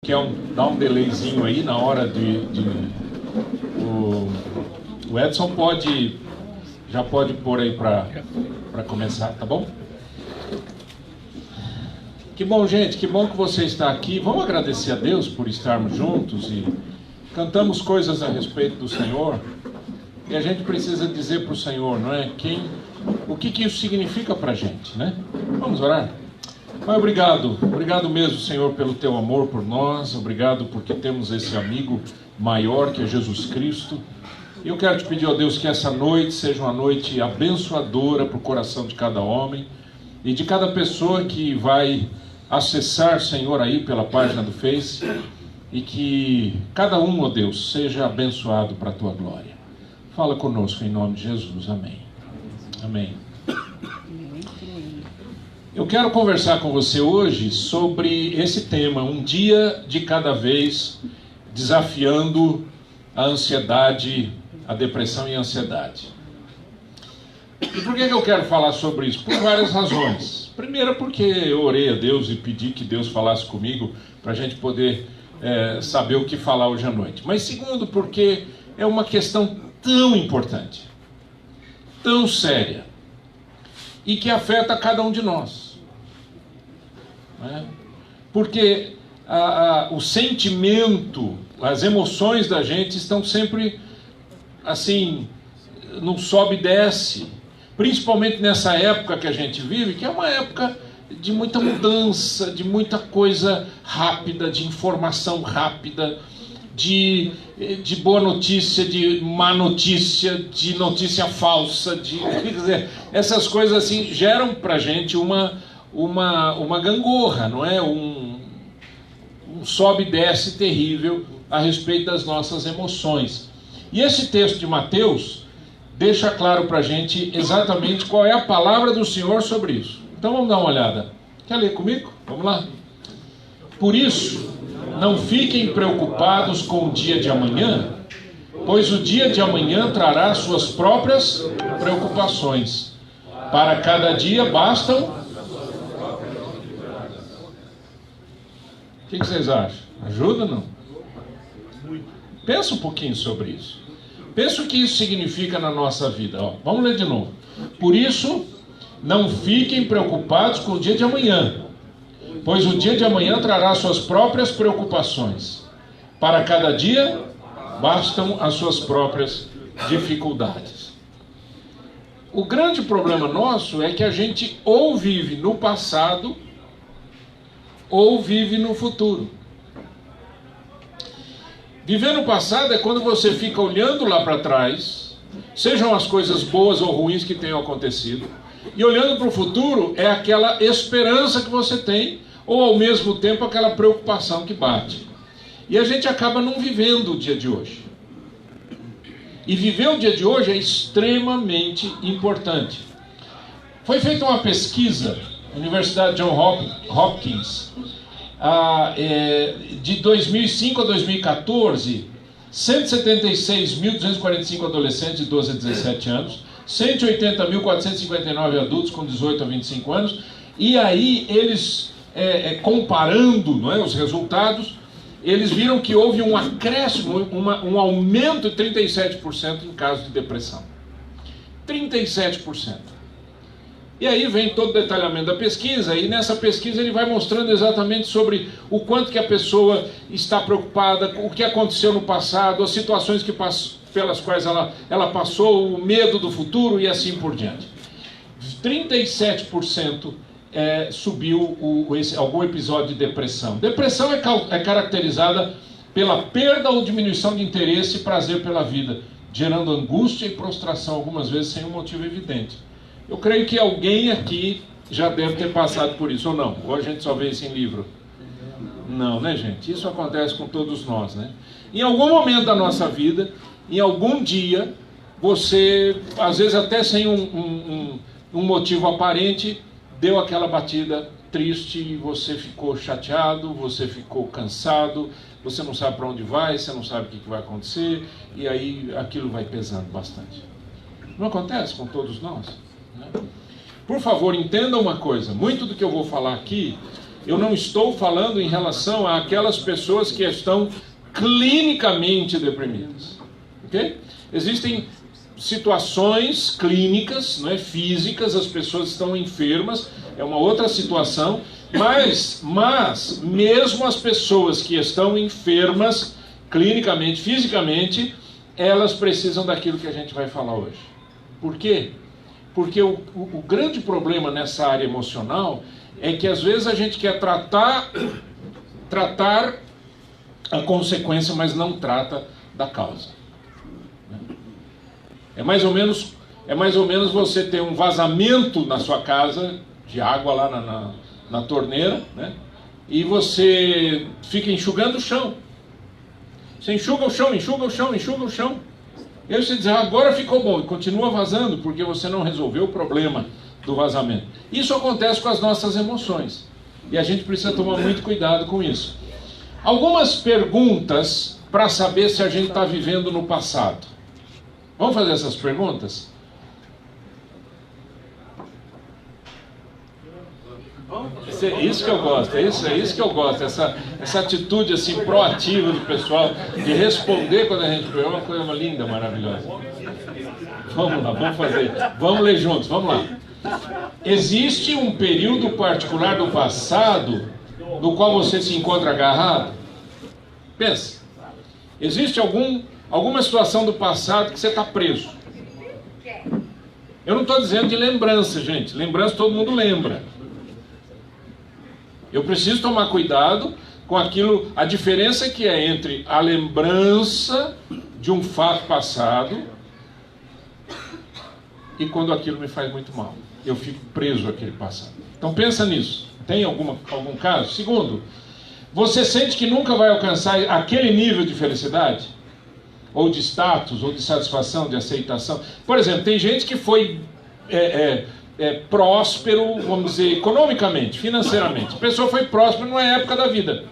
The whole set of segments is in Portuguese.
Que dá um delayzinho aí na hora o Edson já pode pôr aí para começar, tá bom? Que bom, gente, que bom que você está aqui. Vamos agradecer a Deus por estarmos juntos e cantamos coisas a respeito do Senhor. E a gente precisa dizer para o Senhor, não é? O que isso significa para a gente, né? Vamos orar? Pai, obrigado mesmo, Senhor, pelo teu amor por nós, obrigado porque temos esse amigo maior que é Jesus Cristo. E eu quero te pedir, ó Deus, que essa noite seja uma noite abençoadora para o coração de cada homem e de cada pessoa que vai acessar, Senhor, aí pela página do Face, e que cada um, ó Deus, seja abençoado para a tua glória. Fala conosco em nome de Jesus, amém. Amém. Eu quero conversar com você hoje sobre esse tema, um dia de cada vez, desafiando a ansiedade, a depressão e a ansiedade. E por que eu quero falar sobre isso? Por várias razões. Primeiro, porque eu orei a Deus e pedi que Deus falasse comigo para a gente poder saber o que falar hoje à noite. Mas segundo, porque é uma questão tão importante, tão séria, e que afeta cada um de nós, né? Porque o sentimento, as emoções da gente estão sempre assim, não sobe e desce, principalmente nessa época que a gente vive, que é uma época de muita mudança, de muita coisa rápida, de informação rápida, de boa notícia, de má notícia, de notícia falsa, quer dizer, essas coisas assim geram pra gente uma gangorra, não é? Um sobe e desce terrível a respeito das nossas emoções. E esse texto de Mateus deixa claro pra gente exatamente qual é a palavra do Senhor sobre isso. Então vamos dar uma olhada. Quer ler comigo? Vamos lá. Por isso, não fiquem preocupados com o dia de amanhã, pois o dia de amanhã trará suas próprias preocupações. Para cada dia bastam... O que vocês acham? Ajuda ou não? Pensa um pouquinho sobre isso. Pensa o que isso significa na nossa vida. Vamos ler de novo. Por isso, não fiquem preocupados com o dia de amanhã, pois o dia de amanhã trará suas próprias preocupações. Para cada dia, bastam as suas próprias dificuldades. O grande problema nosso é que a gente ou vive no passado, ou vive no futuro. Viver no passado é quando você fica olhando lá para trás, sejam as coisas boas ou ruins que tenham acontecido, e olhando para o futuro é aquela esperança que você tem, ou ao mesmo tempo aquela preocupação que bate. E a gente acaba não vivendo o dia de hoje. E viver o dia de hoje é extremamente importante. Foi feita uma pesquisa na Universidade John Hopkins, de 2005 a 2014, 176.245 adolescentes de 12 a 17 anos, 180.459 adultos com 18 a 25 anos, e aí eles... comparando, não é, os resultados, eles viram que houve um acréscimo, um aumento de 37% em casos de depressão. 37%. E aí vem todo o detalhamento da pesquisa, e nessa pesquisa ele vai mostrando exatamente sobre o quanto que a pessoa está preocupada, o que aconteceu no passado, as situações pelas quais ela passou, o medo do futuro e assim por diante. 37% subiu algum episódio de depressão. Depressão é caracterizada pela perda ou diminuição de interesse e prazer pela vida, gerando angústia e prostração, algumas vezes sem um motivo evidente. Eu creio que alguém aqui já deve ter passado por isso, ou não? Ou a gente só vê isso em livro? Não, né, gente? Isso acontece com todos nós, né? Em algum momento da nossa vida, em algum dia, você, às vezes até sem um motivo aparente, deu aquela batida triste e você ficou chateado, você ficou cansado, você não sabe para onde vai, você não sabe o que vai acontecer, e aí aquilo vai pesando bastante. Não acontece com todos nós, né? Por favor, entenda uma coisa, muito do que eu vou falar aqui Eu não estou falando em relação àquelas pessoas que estão clinicamente deprimidas. Ok? Existem situações clínicas, não é, físicas, as pessoas estão enfermas, é uma outra situação, mas mesmo as pessoas que estão enfermas, clinicamente, fisicamente, elas precisam daquilo que a gente vai falar hoje. Por quê? Porque o grande problema nessa área emocional é que às vezes a gente quer tratar a consequência, mas não trata da causa. É mais ou menos você ter um vazamento na sua casa de água lá na torneira, né? E você fica enxugando o chão. Você enxuga o chão. E aí você diz, agora ficou bom, e continua vazando, porque você não resolveu o problema do vazamento. Isso acontece com as nossas emoções. E a gente precisa tomar muito cuidado com isso. Algumas perguntas para saber se a gente está vivendo no passado. Vamos fazer essas perguntas? Isso que eu gosto, é isso que eu gosto, essa atitude assim proativa do pessoal, de responder quando a gente pergunta, é uma coisa linda, maravilhosa. Vamos lá, vamos fazer, vamos ler juntos, vamos lá. Existe um período particular do passado no qual você se encontra agarrado? Pensa, existe alguma situação do passado que você está preso? Eu não estou dizendo de lembrança, gente, lembrança todo mundo lembra. Eu preciso tomar cuidado com aquilo, a diferença que é entre a lembrança de um fato passado e quando aquilo me faz muito mal. Eu fico preso àquele passado. Então pensa nisso. Tem algum caso? Segundo, você sente que nunca vai alcançar aquele nível de felicidade? Ou de status, ou de satisfação, de aceitação? Por exemplo, tem gente que foi próspero, vamos dizer, economicamente, financeiramente. A pessoa foi próspera numa época da vida.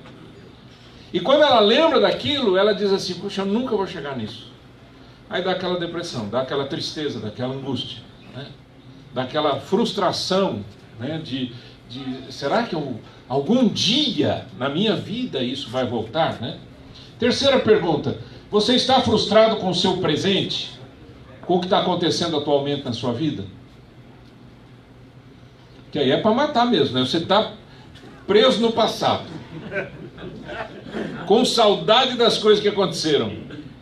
E quando ela lembra daquilo, ela diz assim, puxa, eu nunca vou chegar nisso. Aí dá aquela depressão, dá aquela tristeza, dá aquela angústia, né? Dá aquela frustração, né? Será que algum dia na minha vida isso vai voltar, né? Terceira pergunta, você está frustrado com o seu presente? Com o que está acontecendo atualmente na sua vida? Que aí é para matar mesmo, né? Você está preso no passado, com saudade das coisas que aconteceram,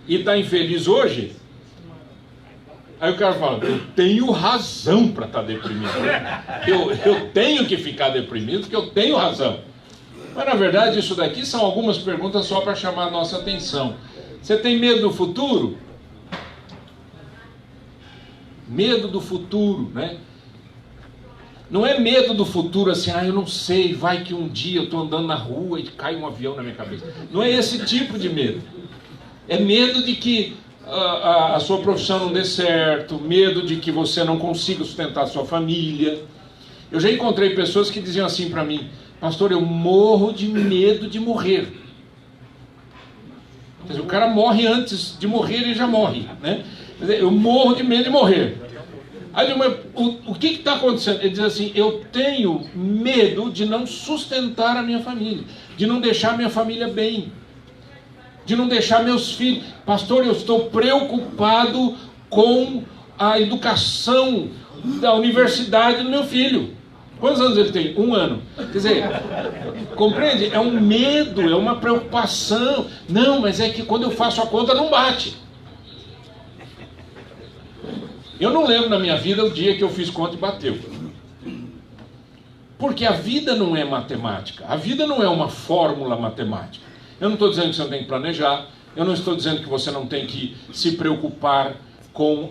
e está infeliz hoje. Aí o cara fala, eu tenho razão para estar deprimido. Eu tenho que ficar deprimido porque eu tenho razão. Mas na verdade isso daqui são algumas perguntas só para chamar a nossa atenção. Você tem medo do futuro? Medo do futuro, né? Não é medo do futuro assim, eu não sei, vai que um dia eu estou andando na rua e cai um avião na minha cabeça. Não é esse tipo de medo. É medo de que a sua profissão não dê certo, medo de que você não consiga sustentar a sua família. Eu já encontrei pessoas que diziam assim para mim, pastor, eu morro de medo de morrer. Quer dizer, o cara morre antes de morrer, ele já morre, né? Quer dizer, eu morro de medo de morrer. Aí, o que está acontecendo? Ele diz assim, eu tenho medo de não sustentar a minha família, de não deixar minha família bem, de não deixar meus filhos. Pastor, eu estou preocupado com a educação da universidade do meu filho. Quantos anos ele tem? 1 ano. Quer dizer, compreende? É um medo, é uma preocupação. Não, mas é que quando eu faço a conta não bate. Eu não lembro na minha vida o dia que eu fiz conta e bateu. Porque a vida não é matemática. A vida não é uma fórmula matemática. Eu não estou dizendo que você não tem que planejar. Eu não estou dizendo que você não tem que se preocupar com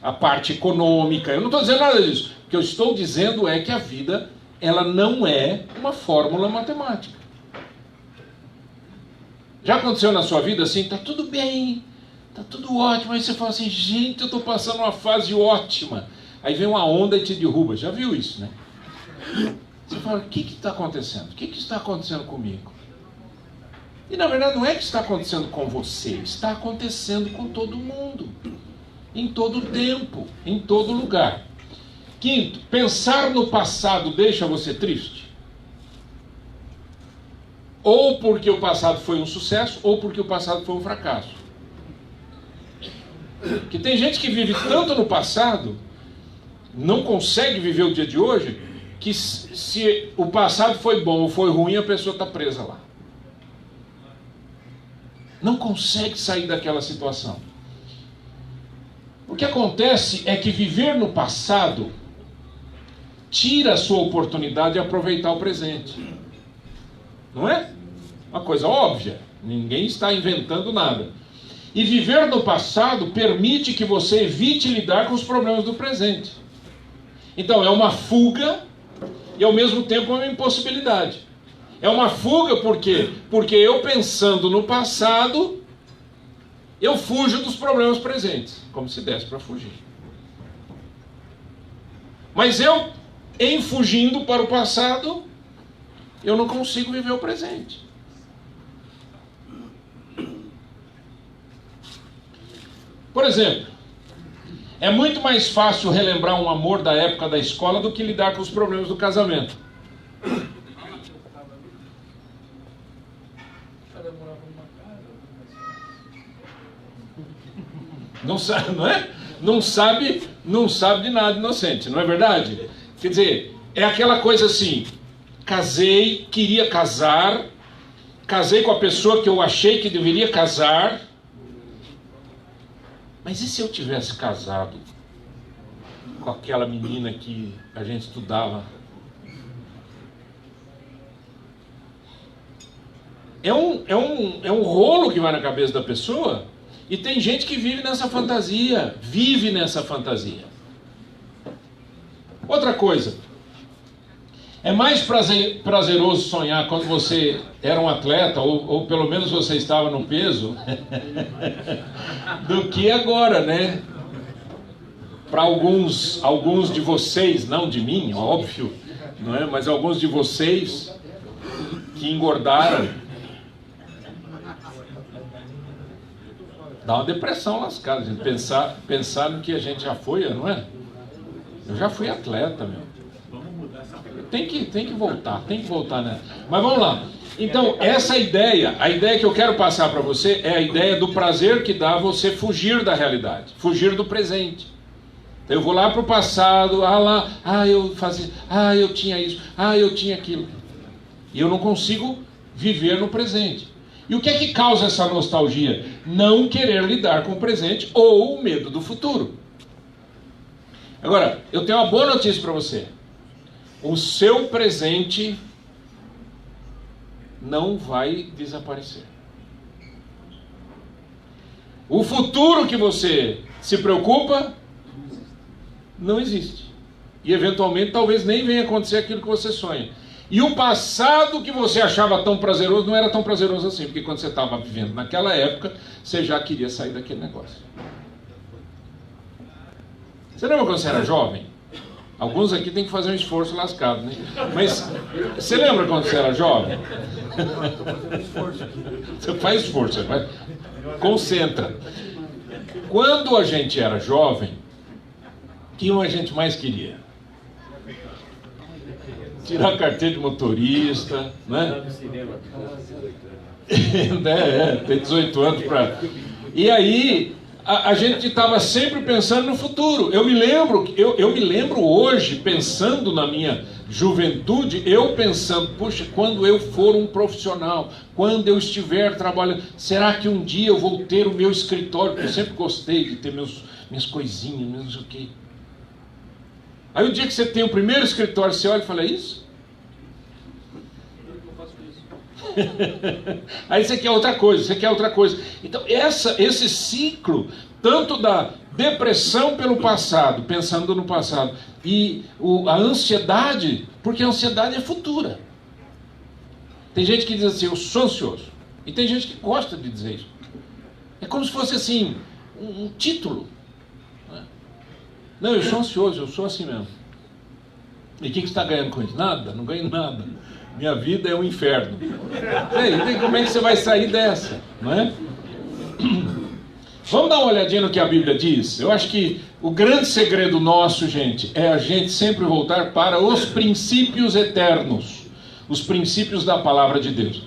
a parte econômica. Eu não estou dizendo nada disso. O que eu estou dizendo é que a vida, ela não é uma fórmula matemática. Já aconteceu na sua vida assim? Está tudo bem. Está tudo ótimo, aí você fala assim, gente, eu estou passando uma fase ótima. Aí vem uma onda e te derruba, já viu isso, né? Você fala, o que está acontecendo? O que está acontecendo comigo? E na verdade não é que está acontecendo com você, está acontecendo com todo mundo. Em todo tempo, em todo lugar. Quinto, pensar no passado deixa você triste? ou porque o passado foi um sucesso, ou porque o passado foi um fracasso. Que tem gente que vive tanto no passado, não consegue viver o dia de hoje, que se o passado foi bom ou foi ruim, a pessoa está presa lá. Não consegue sair daquela situação. O que acontece é que viver no passado tira a sua oportunidade de aproveitar o presente. Não é? Uma coisa óbvia. Ninguém está inventando nada. E viver no passado permite que você evite lidar com os problemas do presente. Então é uma fuga e ao mesmo tempo é uma impossibilidade. É uma fuga por quê? Porque eu pensando no passado, eu fujo dos problemas presentes, como se desse para fugir. Mas eu, em fugindo para o passado, eu não consigo viver o presente. Por exemplo, é muito mais fácil relembrar um amor da época da escola do que lidar com os problemas do casamento. Não sabe, não é? Não sabe de nada, inocente, não é verdade? Quer dizer, é aquela coisa assim, casei, queria casar, casei com a pessoa que eu achei que deveria casar, mas e se eu tivesse casado com aquela menina que a gente estudava? É um rolo que vai na cabeça da pessoa, e tem gente que vive nessa fantasia. Outra coisa, é mais prazeroso sonhar quando você era um atleta, ou pelo menos você estava no peso, do que agora, né? Para alguns de vocês, não de mim, óbvio, não é? Mas alguns de vocês que engordaram, dá uma depressão lascada, gente, pensar no que a gente já foi, não é? Eu já fui atleta, meu. Tem que voltar, né? Mas vamos lá. Então, essa ideia, a ideia que eu quero passar para você é a ideia do prazer que dá você fugir da realidade, fugir do presente. Então, eu vou lá para o passado, eu fazia, eu tinha isso, eu tinha aquilo. E eu não consigo viver no presente. E o que é que causa essa nostalgia? Não querer lidar com o presente ou o medo do futuro. Agora, eu tenho uma boa notícia para você. O seu presente não vai desaparecer. O futuro que você se preocupa não existe. E eventualmente talvez nem venha acontecer aquilo que você sonha. E o passado que você achava tão prazeroso não era tão prazeroso assim, porque quando você estava vivendo naquela época, você já queria sair daquele negócio. Você lembra quando você era jovem? Alguns aqui tem que fazer um esforço lascado, né? Mas você lembra quando você era jovem? Você faz esforço, você faz... Concentra. Quando a gente era jovem, o que a gente mais queria? Tirar a carteira de motorista, né? Ter 18 anos para... E aí, a gente estava sempre pensando no futuro. Eu me lembro hoje, pensando na minha juventude, eu pensando, puxa, quando eu for um profissional, quando eu estiver trabalhando, será que um dia eu vou ter o meu escritório? Porque eu sempre gostei de ter minhas coisinhas, não sei o quê. Aí o dia que você tem o primeiro escritório, você olha e fala, é isso? Aí você quer outra coisa, Então esse ciclo, tanto da depressão pelo passado, pensando no passado, e a ansiedade, porque a ansiedade é futura. Tem gente que diz assim, eu sou ansioso, e tem gente que gosta de dizer isso. É como se fosse assim, um título. Não, eu sou ansioso, eu sou assim mesmo. E o que você está ganhando com isso? Nada, não ganho nada. Minha vida é um inferno. E como é que você vai sair dessa? Não é? Vamos dar uma olhadinha no que a Bíblia diz? Eu acho que o grande segredo nosso, gente, é a gente sempre voltar para os princípios eternos. Os princípios da palavra de Deus.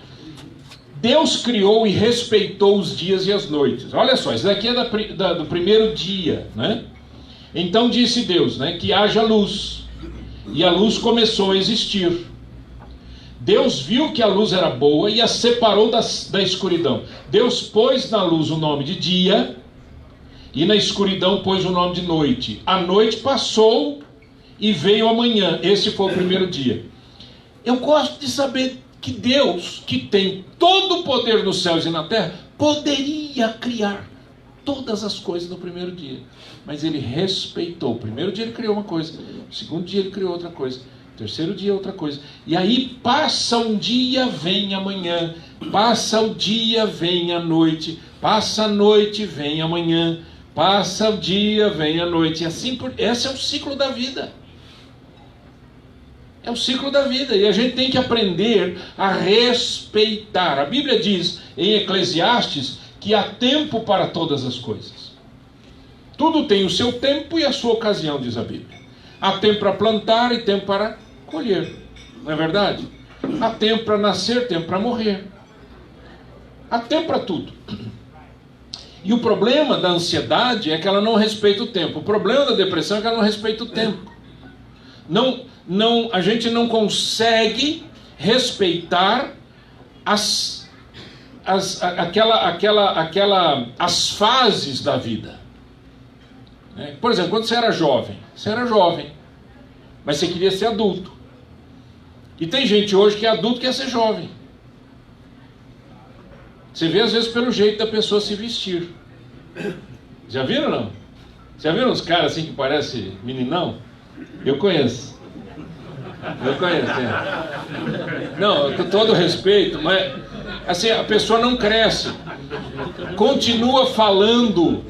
Deus criou e respeitou os dias e as noites. Olha só, isso daqui é do primeiro dia, né? Então disse Deus, né, que haja luz. E a luz começou a existir. Deus viu que a luz era boa e a separou da escuridão. Deus pôs na luz o nome de dia e na escuridão pôs o nome de noite. A noite passou e veio a manhã. Esse foi o primeiro dia. Eu gosto de saber que Deus, que tem todo o poder nos céus e na terra, poderia criar todas as coisas no primeiro dia. Mas ele respeitou. O primeiro dia ele criou uma coisa, o segundo dia ele criou outra coisa, o terceiro dia outra coisa. E aí passa um dia, vem amanhã. Passa o dia, vem a noite. Passa a noite, vem amanhã. Passa o dia, vem a noite. E assim esse é o ciclo da vida. É o ciclo da vida, e a gente tem que aprender a respeitar. A Bíblia diz em Eclesiastes que há tempo para todas as coisas. Tudo tem o seu tempo e a sua ocasião, diz a Bíblia. Há tempo para plantar e tempo para colher, não é verdade? Há tempo para nascer, tempo para morrer. Há tempo para tudo. E o problema da ansiedade é que ela não respeita o tempo. O problema da depressão é que ela não respeita o tempo. A gente não consegue respeitar as fases da vida. Por exemplo, quando você era jovem, mas você queria ser adulto. E tem gente hoje que é adulto e quer ser jovem. Você vê às vezes pelo jeito da pessoa se vestir. Já viram, não? Já viram uns caras assim que parecem meninão? Eu conheço, Não, com todo respeito, mas assim, a pessoa não cresce. Continua falando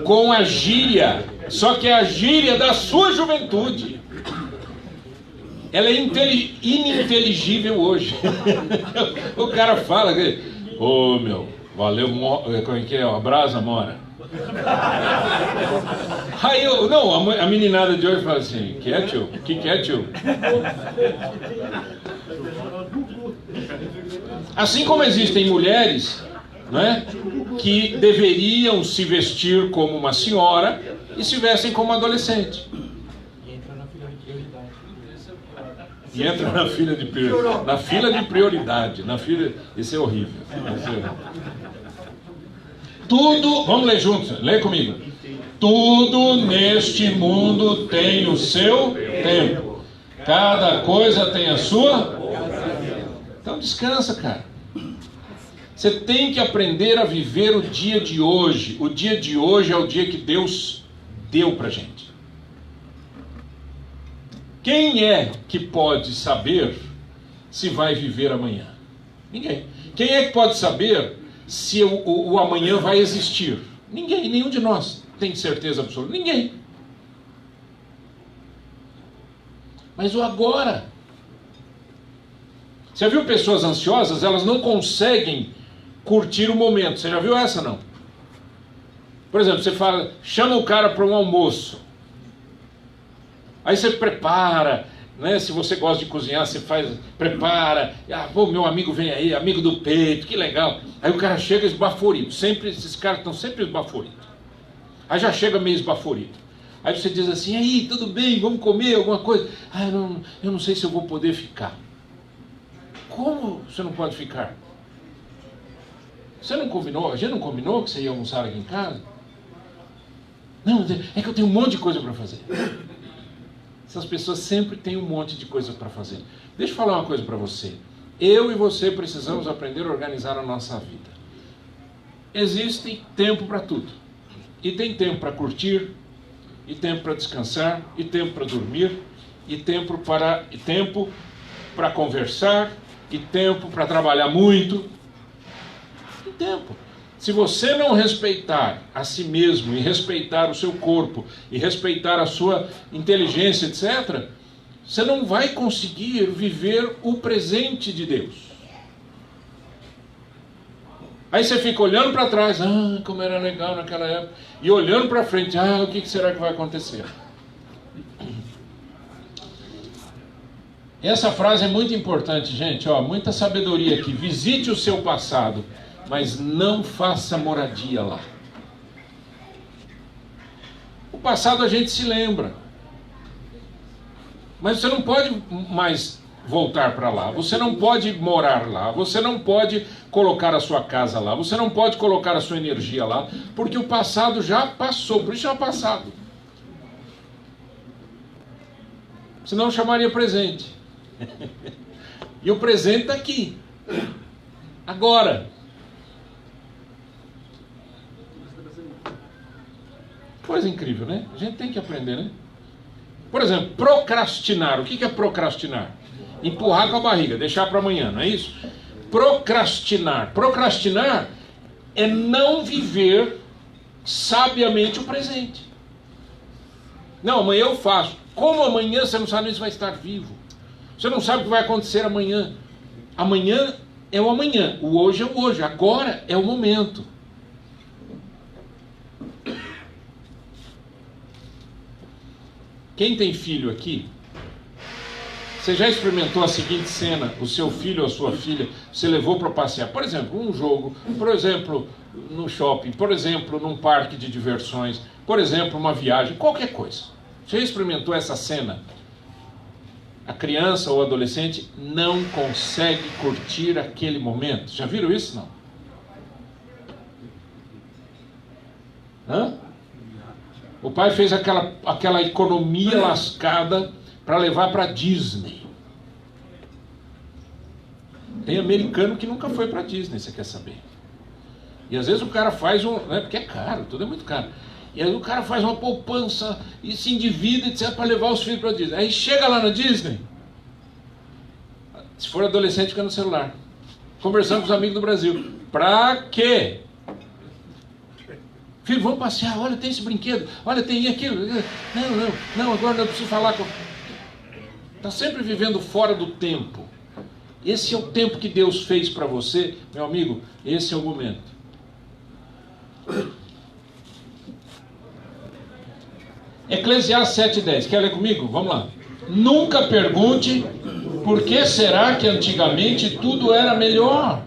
com a gíria, só que é a gíria da sua juventude. Ela é ininteligível hoje. O cara fala, valeu, como é que é? Abraça, mora. Aí a meninada de hoje fala assim: que é, tio? Que é, tio? Assim como existem mulheres, né, que deveriam se vestir como uma senhora e se vestem como adolescente. E entra na fila de prioridade. Na fila de prioridade. Isso é horrível. Tudo, vamos ler juntos, lê comigo. Tudo neste mundo tem o seu tempo. Cada coisa tem a sua. Então descansa, cara. Você tem que aprender a viver o dia de hoje. O dia de hoje é o dia que Deus deu pra gente. Quem é que pode saber se vai viver amanhã? Ninguém. Quem é que pode saber se o amanhã vai existir? Ninguém, nenhum de nós tem certeza absoluta. Ninguém. Mas o agora. Você viu pessoas ansiosas? Elas não conseguem curtir o momento. Você já viu essa, não? Por exemplo, você chama o cara para um almoço. Aí você prepara, né? Se você gosta de cozinhar, você prepara. Meu amigo vem aí, amigo do peito, que legal. Aí o cara chega esbaforido. Esses caras estão sempre esbaforidos. Aí já chega meio esbaforido. Aí você diz assim: aí, tudo bem, vamos comer alguma coisa? Eu não sei se eu vou poder ficar. Como você não pode ficar? Você não combinou? A gente não combinou que você ia almoçar aqui em casa? Não, é que eu tenho um monte de coisa para fazer. Essas pessoas sempre têm um monte de coisa para fazer. Deixa eu falar uma coisa para você. Eu e você precisamos aprender a organizar a nossa vida. Existe tempo para tudo. E tem tempo para curtir, e tempo para descansar, e tempo para dormir, e tempo para conversar, e tempo para trabalhar muito. Tem tempo. Se você não respeitar a si mesmo, e respeitar o seu corpo, e respeitar a sua inteligência, etc., você não vai conseguir viver o presente de Deus. Aí você fica olhando para trás, como era legal naquela época, e olhando para frente, o que será que vai acontecer? Essa frase é muito importante, gente. Ó, muita sabedoria aqui. Visite o seu passado, mas não faça moradia lá. O passado a gente se lembra, mas você não pode mais voltar para lá. Você não pode morar lá. Você não pode colocar a sua casa lá. Você não pode colocar a sua energia lá, porque o passado já passou. Por isso é o passado. Senão chamaria presente. E o presente está aqui, agora. Coisa incrível, né? A gente tem que aprender, né? Por exemplo, procrastinar. O que é procrastinar? Empurrar com a barriga, deixar para amanhã, não é isso? Procrastinar. Procrastinar é não viver sabiamente o presente. Não, amanhã eu faço. Como amanhã você não sabe se vai estar vivo? Você não sabe o que vai acontecer amanhã. Amanhã é o amanhã. O hoje é o hoje. Agora é o momento. Quem tem filho aqui, você já experimentou a seguinte cena? O seu filho ou a sua filha, você levou para passear, por exemplo, um jogo, por exemplo, no shopping, por exemplo, num parque de diversões, por exemplo, uma viagem, qualquer coisa. Você já experimentou essa cena? A criança ou o adolescente não consegue curtir aquele momento. Já viram isso? Não? Hã? O pai fez aquela economia lascada para levar para Disney. Tem americano que nunca foi para Disney, você quer saber? E às vezes o cara faz porque é caro, tudo é muito caro. E aí o cara faz uma poupança e se endivida, etc, para levar os filhos para Disney. Aí chega lá na Disney, se for adolescente fica no celular, conversando com os amigos do Brasil. Pra quê? Filho, vamos passear, olha, tem esse brinquedo, olha, tem aquilo. Não, agora eu preciso falar com... Está sempre vivendo fora do tempo. Esse é o tempo que Deus fez para você, meu amigo, esse é o momento. Eclesiastes 7:10, quer ler comigo? Vamos lá. Nunca pergunte por que será que antigamente tudo era melhor.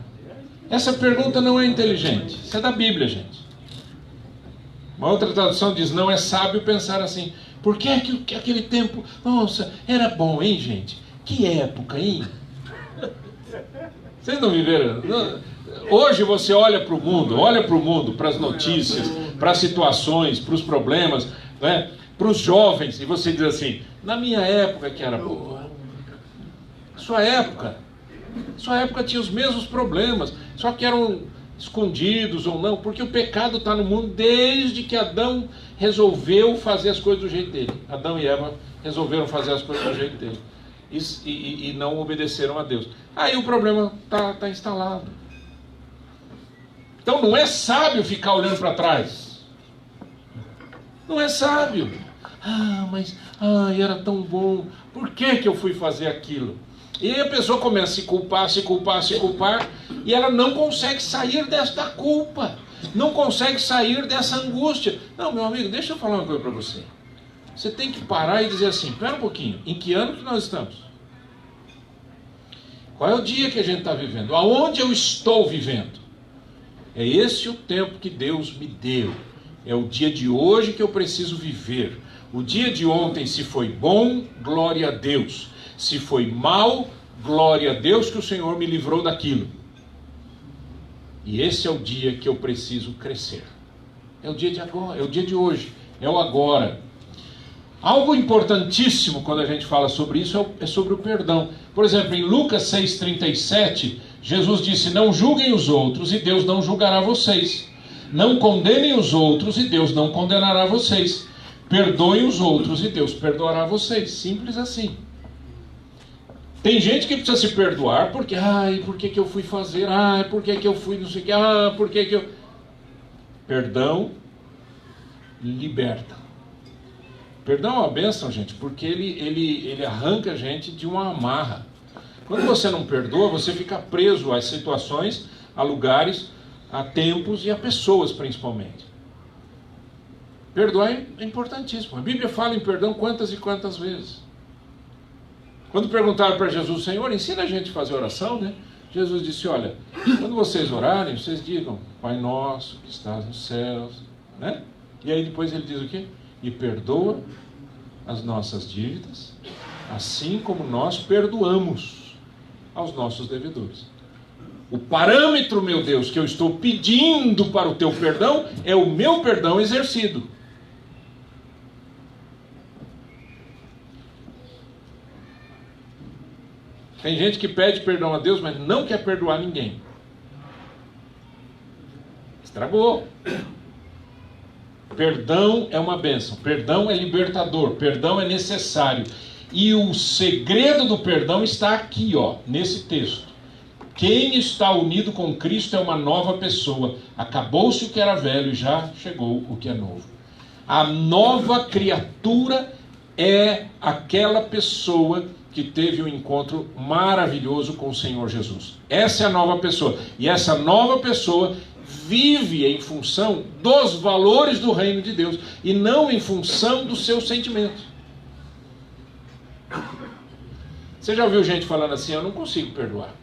Essa pergunta não é inteligente, isso é da Bíblia, gente. Uma outra tradução diz, não é sábio pensar assim, por que aquele tempo, nossa, era bom, hein, gente? Que época, hein? Vocês não viveram? Hoje você olha para o mundo, para as notícias, para as situações, para os problemas, né? Para os jovens, e você diz assim, na minha época que era boa. Sua época tinha os mesmos problemas, só que eram escondidos ou não, porque o pecado está no mundo desde que Adão resolveu fazer as coisas do jeito dele. Adão e Eva resolveram fazer as coisas do jeito dele e não obedeceram a Deus. Aí o problema está instalado. Então não é sábio ficar olhando para trás. Não é sábio. Mas era tão bom. Por que eu fui fazer aquilo? E aí a pessoa começa a se culpar, e ela não consegue sair desta culpa, não consegue sair dessa angústia. Não, meu amigo, deixa eu falar uma coisa para você. Você tem que parar e dizer assim, espera um pouquinho, em que ano que nós estamos? Qual é o dia que a gente está vivendo? Aonde eu estou vivendo? É esse o tempo que Deus me deu. É o dia de hoje que eu preciso viver. O dia de ontem, se foi bom, glória a Deus. Se foi mal, glória a Deus que o Senhor me livrou daquilo. E esse é o dia que eu preciso crescer. É o dia de agora, é o dia de hoje, é o agora. Algo importantíssimo quando a gente fala sobre isso é sobre o perdão. Por exemplo, em Lucas 6,37, Jesus disse, não julguem os outros e Deus não julgará vocês. Não condenem os outros e Deus não condenará vocês. Perdoem os outros e Deus perdoará vocês. Simples assim. Tem gente que precisa se perdoar porque, por que eu fui fazer? Por que eu fui não sei o que? Por que eu... Perdão liberta. Perdão é uma bênção, gente, porque ele arranca a gente de uma amarra. Quando você não perdoa, você fica preso às situações, a lugares, a tempos e a pessoas principalmente. Perdoar é importantíssimo. A Bíblia fala em perdão quantas e quantas vezes. Quando perguntaram para Jesus, Senhor, ensina a gente a fazer oração, né? Jesus disse, olha, quando vocês orarem, vocês digam, Pai nosso que estás nos céus, né? E aí depois ele diz o quê? E perdoa as nossas dívidas, assim como nós perdoamos aos nossos devedores. O parâmetro, meu Deus, que eu estou pedindo para o teu perdão é o meu perdão exercido. Tem gente que pede perdão a Deus, mas não quer perdoar ninguém. Estragou. Perdão é uma bênção. Perdão é libertador. Perdão é necessário. E o segredo do perdão está aqui, ó, nesse texto. Quem está unido com Cristo é uma nova pessoa. Acabou-se o que era velho e já chegou o que é novo. A nova criatura é aquela pessoa que teve um encontro maravilhoso com o Senhor Jesus. Essa é a nova pessoa. E essa nova pessoa vive em função dos valores do reino de Deus e não em função dos seus sentimentos. Você já ouviu gente falando assim, eu não consigo perdoar.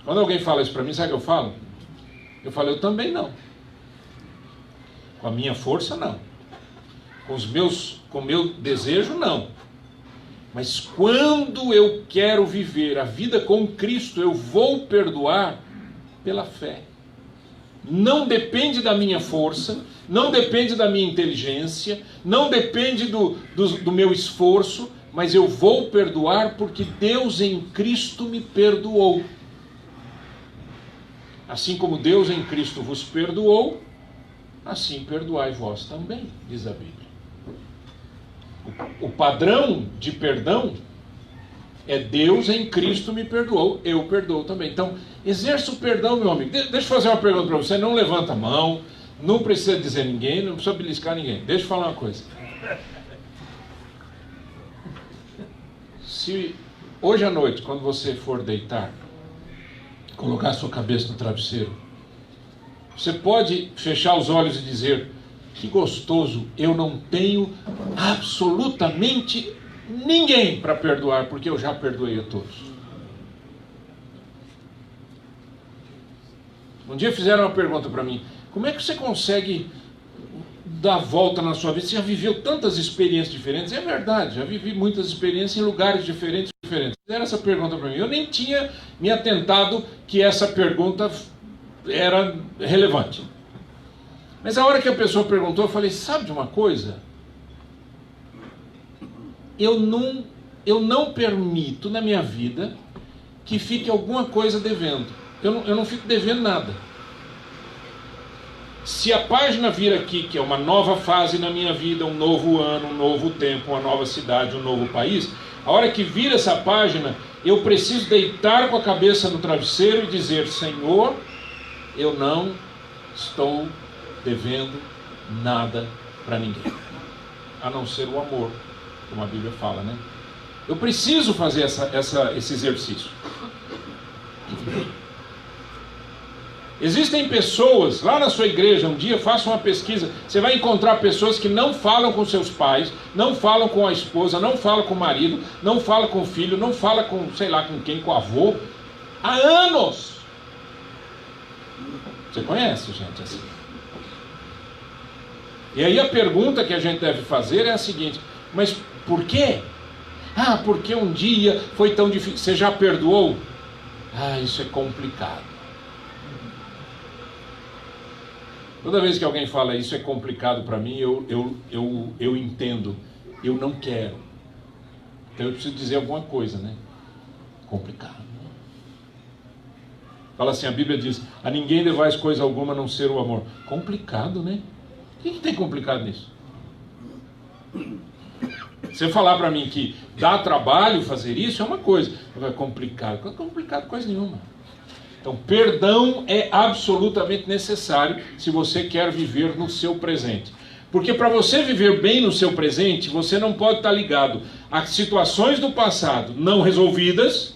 Quando alguém fala isso para mim, sabe o que eu falo? Eu falo, eu também não. Com a minha força, não. Com o meu desejo, não. Mas quando eu quero viver a vida com Cristo, eu vou perdoar pela fé. Não depende da minha força, não depende da minha inteligência, não depende do meu esforço, mas eu vou perdoar porque Deus em Cristo me perdoou. Assim como Deus em Cristo vos perdoou, assim perdoai vós também, diz a Bíblia. O padrão de perdão é Deus em Cristo me perdoou, eu perdoo também. Então, exerça o perdão, meu amigo. Deixa eu fazer uma pergunta para você. Não levanta a mão, não precisa dizer ninguém, não precisa beliscar ninguém. Deixa eu falar uma coisa. Se hoje à noite, quando você for deitar, colocar a sua cabeça no travesseiro, você pode fechar os olhos e dizer, que gostoso, eu não tenho absolutamente ninguém para perdoar, porque eu já perdoei a todos. Um dia fizeram uma pergunta para mim, como é que você consegue dar volta na sua vida? Você já viveu tantas experiências diferentes? É verdade, já vivi muitas experiências em lugares diferentes. Fizeram essa pergunta para mim, eu nem tinha me atentado que essa pergunta era relevante. Mas a hora que a pessoa perguntou, eu falei, sabe de uma coisa? Eu não permito na minha vida que fique alguma coisa devendo. Eu não fico devendo nada. Se a página vir aqui, que é uma nova fase na minha vida, um novo ano, um novo tempo, uma nova cidade, um novo país, a hora que vira essa página, eu preciso deitar com a cabeça no travesseiro e dizer, Senhor, eu não estou devendo nada para ninguém, a não ser o amor, como a Bíblia fala, né? Eu preciso fazer esse exercício. Existem pessoas, lá na sua igreja, um dia faça uma pesquisa, você vai encontrar pessoas que não falam com seus pais, não falam com a esposa, não falam com o marido, não falam com o filho, não falam com, sei lá com quem, com o avô, há anos. Você conhece gente assim? E aí a pergunta que a gente deve fazer é a seguinte, mas por quê? Ah, porque um dia foi tão difícil. Você já perdoou? Ah, isso é complicado. Toda vez que alguém fala isso é complicado para mim, eu entendo, eu não quero. Então eu preciso dizer alguma coisa, né? Complicado. Fala assim, a Bíblia diz, a ninguém devais coisa alguma a não ser o amor. Complicado, né? O que tem complicado nisso? Você falar para mim que dá trabalho fazer isso é uma coisa. É complicado. Não é complicado coisa nenhuma. Então, perdão é absolutamente necessário se você quer viver no seu presente. Porque para você viver bem no seu presente, você não pode estar ligado a situações do passado não resolvidas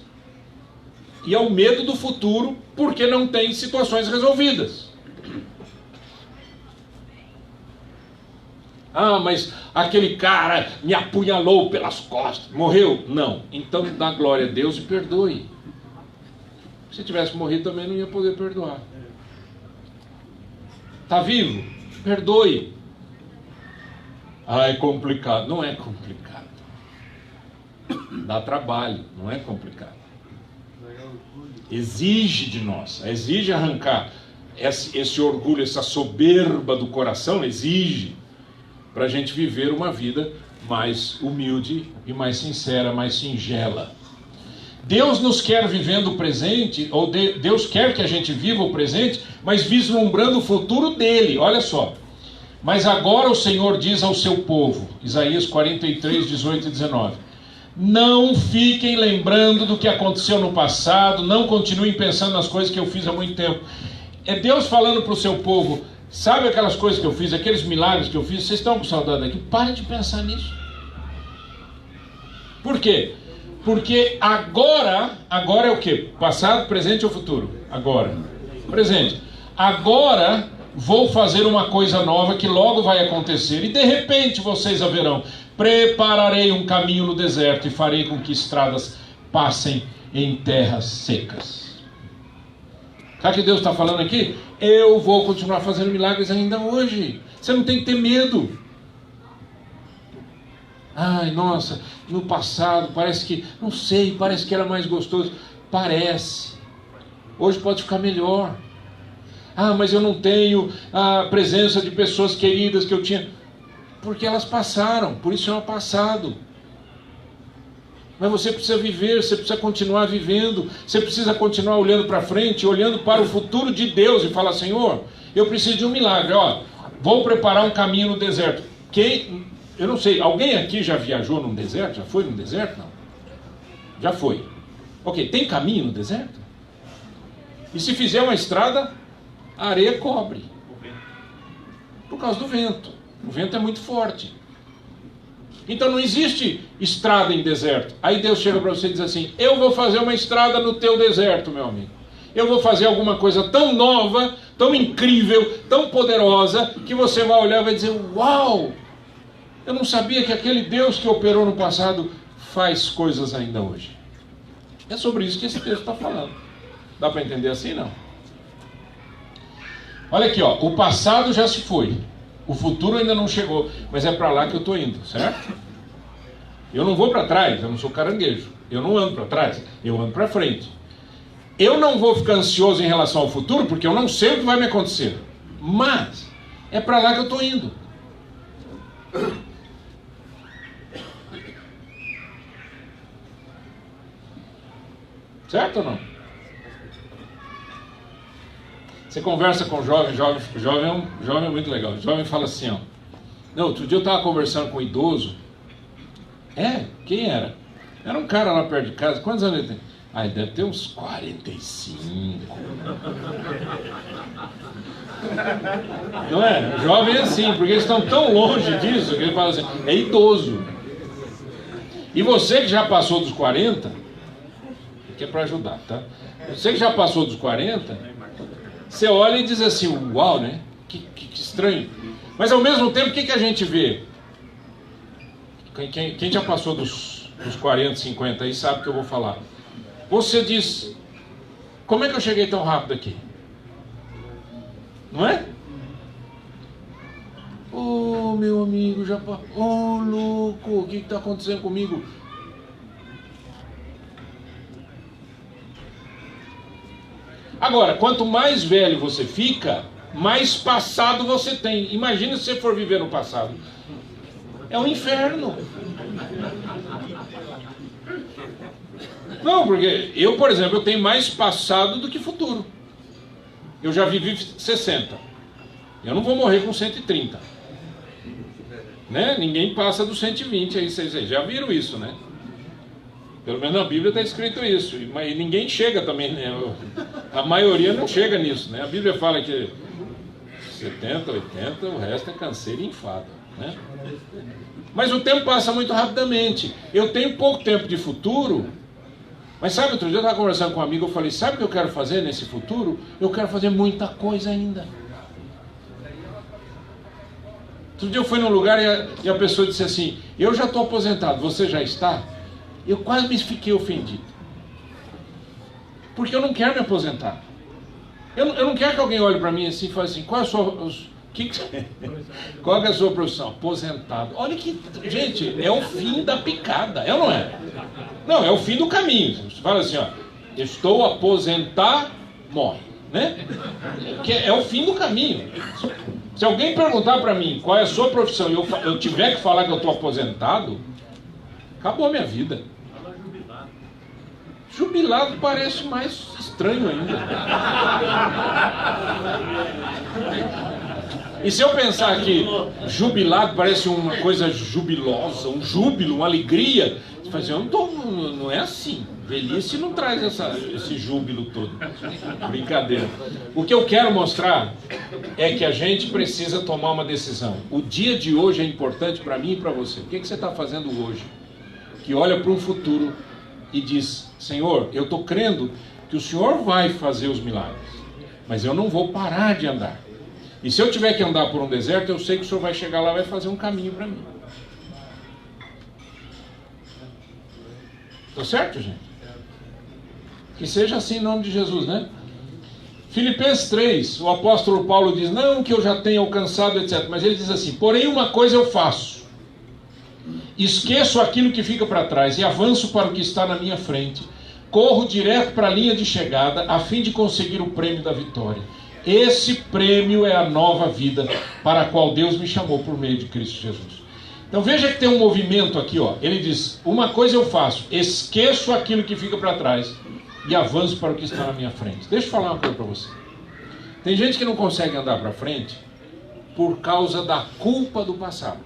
e ao medo do futuro, porque não tem situações resolvidas. Ah, mas aquele cara me apunhalou pelas costas. Morreu? Não. Então dá glória a Deus e perdoe. Se tivesse morrido também não ia poder perdoar. Está vivo? Perdoe. Ah, é complicado. Não é complicado. Dá trabalho, não é complicado. Exige de nós, exige arrancar esse orgulho, essa soberba do coração, exige para a gente viver uma vida mais humilde e mais sincera, mais singela. Deus nos quer vivendo o presente, ou Deus quer que a gente viva o presente, mas vislumbrando o futuro dele. Olha só. Mas agora o Senhor diz ao seu povo, Isaías 43, 18 e 19: não fiquem lembrando do que aconteceu no passado, não continuem pensando nas coisas que eu fiz há muito tempo. É Deus falando para o seu povo: sabe aquelas coisas que eu fiz, aqueles milagres que eu fiz, vocês estão com saudade daqui? Parem de pensar nisso. Por quê? Porque agora é o quê? Passado, presente ou futuro? Agora. Presente. Agora vou fazer uma coisa nova que logo vai acontecer, e de repente vocês a verão. Prepararei um caminho no deserto e farei com que estradas passem em terras secas. Sabe o que Deus está falando aqui? Eu vou continuar fazendo milagres ainda hoje. Você não tem que ter medo. Ai, nossa, no passado parece que, não sei, parece que era mais gostoso. Parece. Hoje pode ficar melhor. Ah, mas eu não tenho a presença de pessoas queridas que eu tinha. Porque elas passaram, por isso é um passado. Mas você precisa viver, você precisa continuar vivendo, você precisa continuar olhando para frente, olhando para o futuro de Deus e falar: Senhor, eu preciso de um milagre, vou preparar um caminho no deserto. Eu não sei, alguém aqui já viajou num deserto? Já foi num deserto? Não. Já foi. Ok, tem caminho no deserto? E se fizer uma estrada, a areia cobre. Por causa do vento. O vento é muito forte. Então não existe estrada em deserto. Aí Deus chega para você e diz assim: eu vou fazer uma estrada no teu deserto, meu amigo. Eu vou fazer alguma coisa tão nova, tão incrível, tão poderosa, que você vai olhar e vai dizer: uau! Eu não sabia que aquele Deus que operou no passado faz coisas ainda hoje. É sobre isso que esse texto está falando. Dá para entender assim? Não. Olha aqui, o passado já se foi. O futuro ainda não chegou, mas é para lá que eu estou indo, certo? Eu não vou para trás, eu não sou caranguejo. Eu não ando para trás, eu ando para frente. Eu não vou ficar ansioso em relação ao futuro, porque eu não sei o que vai me acontecer. Mas é para lá que eu estou indo. Certo ou não? Você conversa com jovem é muito legal. O jovem fala assim, não, outro dia eu estava conversando com um idoso. Quem era? Era um cara lá perto de casa. Quantos anos ele tem? Ele deve ter uns 45. Não é? Jovem é assim, porque eles estão tão longe disso que ele fala assim, é idoso. E você que já passou dos 40, aqui é para ajudar, tá? Você que já passou dos 40, você olha e diz assim: uau, né? Que estranho. Mas ao mesmo tempo, o que a gente vê? Quem já passou dos 40, 50 aí sabe o que eu vou falar. Você diz: como é que eu cheguei tão rápido aqui? Não é? Oh, meu amigo, louco, o que está acontecendo comigo? Agora, quanto mais velho você fica, mais passado você tem. Imagina se você for viver no passado. É um inferno. Não, porque eu, por exemplo, eu tenho mais passado do que futuro. Eu já vivi 60. Eu não vou morrer com 130. Né? Ninguém passa dos 120 aí, vocês já viram isso, né? Pelo menos na Bíblia está escrito isso. Mas ninguém chega também, né? A maioria não chega nisso, né? A Bíblia fala que 70, 80, o resto é canseiro e enfado, né? Mas o tempo passa muito rapidamente. Eu tenho pouco tempo de futuro. Mas sabe, outro dia eu estava conversando com um amigo, eu falei: sabe o que eu quero fazer nesse futuro? Eu quero fazer muita coisa ainda. Outro dia eu fui num lugar e a pessoa disse assim: eu já estou aposentado, você já está? Eu quase me fiquei ofendido. Porque eu não quero me aposentar. Eu não quero que alguém olhe para mim assim e fale assim: qual é a sua... qual é a sua profissão? Aposentado. Olha que... Gente, é o fim da picada, é ou não é? Não, é o fim do caminho. Você fala assim, ó: estou aposentar, morre, né? É o fim do caminho. Se alguém perguntar para mim qual é a sua profissão e eu tiver que falar que eu estou aposentado, acabou a minha vida. Jubilado parece mais estranho ainda. E se eu pensar que jubilado parece uma coisa jubilosa, um júbilo, uma alegria, você fala assim: não é assim. Velhice não traz esse júbilo todo. Brincadeira. O que eu quero mostrar é que a gente precisa tomar uma decisão. O dia de hoje é importante para mim e para você. O que você está fazendo hoje? Que olha para um futuro e diz: Senhor, eu estou crendo que o Senhor vai fazer os milagres, mas eu não vou parar de andar. E se eu tiver que andar por um deserto, eu sei que o Senhor vai chegar lá e vai fazer um caminho para mim. Tá certo, gente? Que seja assim em nome de Jesus, né? Filipenses 3, o apóstolo Paulo diz: não que eu já tenha alcançado, etc. Mas ele diz assim: porém uma coisa eu faço, esqueço aquilo que fica para trás e avanço para o que está na minha frente. Corro direto para a linha de chegada, a fim de conseguir o prêmio da vitória. Esse prêmio é a nova vida para a qual Deus me chamou por meio de Cristo Jesus. Então veja que tem um movimento aqui, ó. Ele diz: uma coisa eu faço, esqueço aquilo que fica para trás e avanço para o que está na minha frente. Deixa eu falar uma coisa para você. Tem gente que não consegue andar para frente por causa da culpa do passado.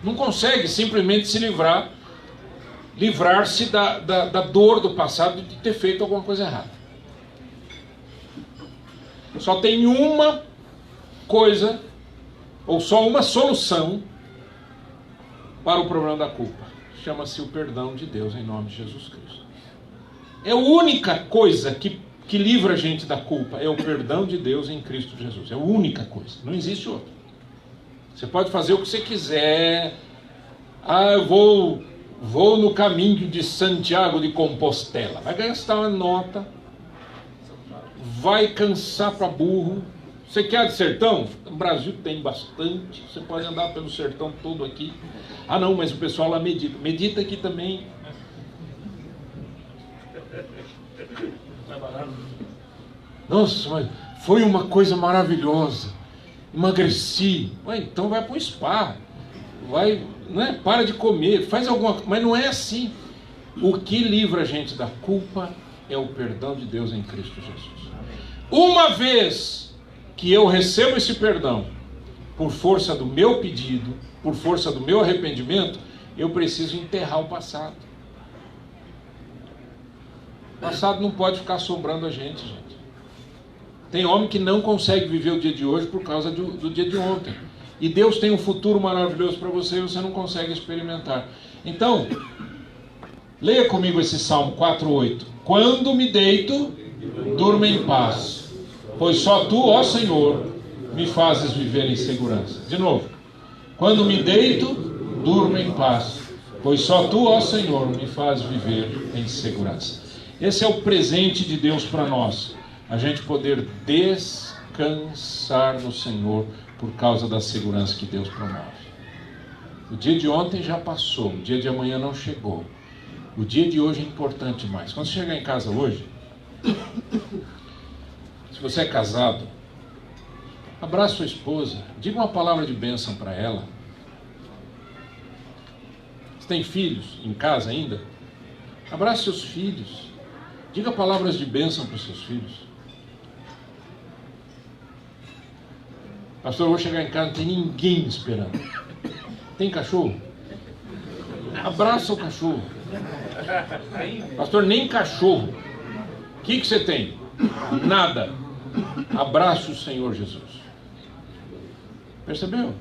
Não consegue simplesmente se livrar-se da dor do passado de ter feito alguma coisa errada. Só tem uma coisa, ou só uma solução para o problema da culpa. Chama-se o perdão de Deus em nome de Jesus Cristo. É a única coisa que livra a gente da culpa, é o perdão de Deus em Cristo Jesus. É a única coisa, não existe outra. Você pode fazer o que você quiser. Eu vou no caminho de Santiago de Compostela. Vai gastar uma nota, vai cansar para burro. Você quer de sertão? No Brasil tem bastante. Você pode andar pelo sertão todo aqui. Não, mas o pessoal lá medita. Medita aqui também. Nossa, mas foi uma coisa maravilhosa. Emagreci. Então vai para o spa. Vai, né? Para de comer. Faz alguma coisa. Mas não é assim. O que livra a gente da culpa é o perdão de Deus em Cristo Jesus. Uma vez que eu recebo esse perdão, por força do meu pedido, por força do meu arrependimento, eu preciso enterrar o passado. O passado não pode ficar assombrando a gente. Tem homem que não consegue viver o dia de hoje por causa do dia de ontem. E Deus tem um futuro maravilhoso para você e você não consegue experimentar. Então, leia comigo esse Salmo 4:8. Quando me deito, durmo em paz, pois só Tu, ó Senhor, me fazes viver em segurança. De novo. Quando me deito, durmo em paz, pois só Tu, ó Senhor, me fazes viver em segurança. Esse é o presente de Deus para nós. A gente poder descansar no Senhor por causa da segurança que Deus promove. O dia de ontem já passou, o dia de amanhã não chegou. O dia de hoje é importante mais. Quando você chegar em casa hoje, se você é casado, abraça sua esposa, diga uma palavra de bênção para ela. Você tem filhos em casa ainda? Abraça seus filhos, diga palavras de bênção para os seus filhos. Pastor, eu vou chegar em casa, não tem ninguém esperando. Tem cachorro? Abraça o cachorro. Pastor, nem cachorro. O que você tem? Nada. Abraça o Senhor Jesus. Percebeu?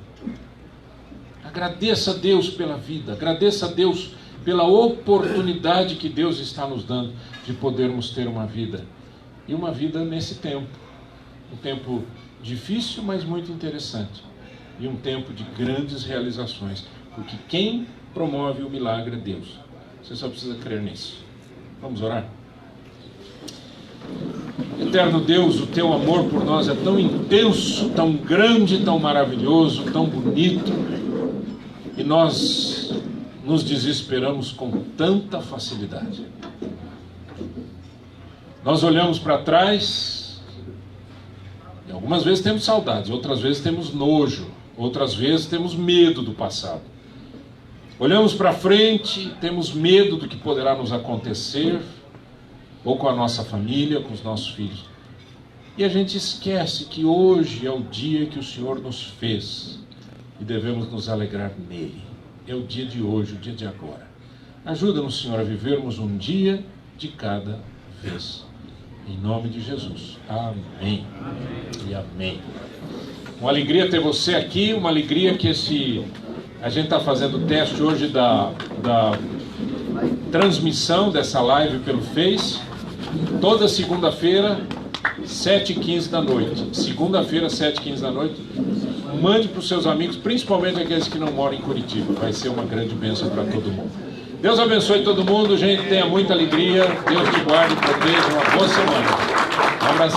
Agradeça a Deus pela vida. Agradeça a Deus pela oportunidade que Deus está nos dando de podermos ter uma vida. E uma vida nesse tempo. Um tempo difícil, mas muito interessante. E um tempo de grandes realizações. Porque quem promove o milagre é Deus. Você só precisa crer nisso. Vamos orar? Eterno Deus, o teu amor por nós é tão intenso, tão grande, tão maravilhoso, tão bonito. E nós nos desesperamos com tanta facilidade. Nós olhamos para trás, e algumas vezes temos saudades, outras vezes temos nojo, outras vezes temos medo do passado. Olhamos para frente, temos medo do que poderá nos acontecer, ou com a nossa família, com os nossos filhos. E a gente esquece que hoje é o dia que o Senhor nos fez, e devemos nos alegrar nele. É o dia de hoje, o dia de agora. Ajuda-nos, Senhor, a vivermos um dia de cada vez. Em nome de Jesus. Amém. E amém. Uma alegria ter você aqui, uma alegria que a gente está fazendo o teste hoje da transmissão dessa live pelo Face. Toda segunda-feira, 7h15 da noite. Segunda-feira, 7h15 da noite. Mande para os seus amigos, principalmente aqueles que não moram em Curitiba. Vai ser uma grande bênção para todo mundo. Deus abençoe todo mundo, gente. Tenha muita alegria. Deus te guarde e proteja. Uma boa semana. Um abraço.